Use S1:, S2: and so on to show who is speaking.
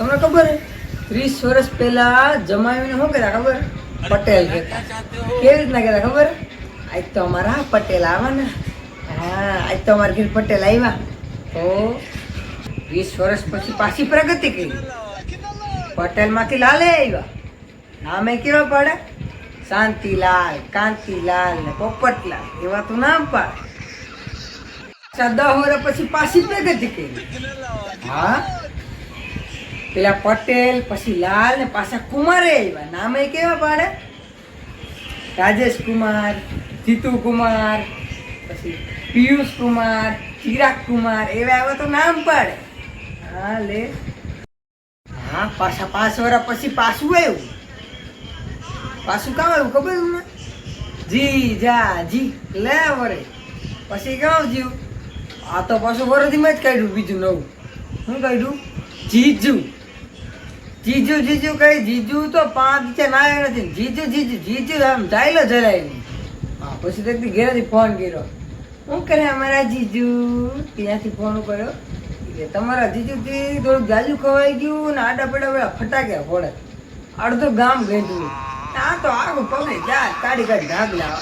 S1: તમને ખબર હે 30 વર્ષ પહેલા જમાવીને શું કહેતા ખબર? પટેલ કહેતા. કેવી રીતના કહેતા ખબર? આજ તો અમારા પટેલ આવવાના. હા, આજ તો અમારા ઘેર પટેલ આવ્યા. તો 20 વર્ષ પછી પાછી પ્રગતિ કરી. પટેલમાંથી લાલે આવ્યા. નામે કેવા પડે? શાંતિલાલ, કાંતિલાલ ને પોપટલાલ એવા તો નામ પાડે. 10 વર્ષ પછી પાછી પ્રગતિ કરી. હા, પેલા પટેલ પછી લાલ ને પાછા કુમારે આવ્યા. નામે કેવા પાડે? રાજેશ કુમાર, જીતુ કુમાર, પછી પિયુષ કુમાર, ચિરાગ કુમાર એવા એવા તો નામ પાડે. હા લે. હા, પાછા 5 વર્ષ પછી પાછું આવ્યું. પાછું કામ આવ્યું ખબર તમને? જી જા જી લે વરે. પછી કેવું જીવ? આ તો પાછું વરદીમાં જ કાઢ્યું બીજું નવું. શું કાઢ્યું? જીજુ. જીજુ જીજુ કઈ જીજુ તો 5 દિવસ ના નથી. જીજુ જીજુ જીજુ આમ ચાલ્યો જરાય નહીં. હા, પછી તો ઘેરેથી ફોન કર્યો. શું કરે અમારા જીજુ? ત્યાંથી ફોન કર્યો. તમારા જીજુથી થોડુંક જાજુ ખવાઈ ગયું ને આડા પડા પેલા ફટાક્યા ફોડે. અડધું ગામ ગયું. આ તો આગળ પગે જા કાઢી ઢાગલા.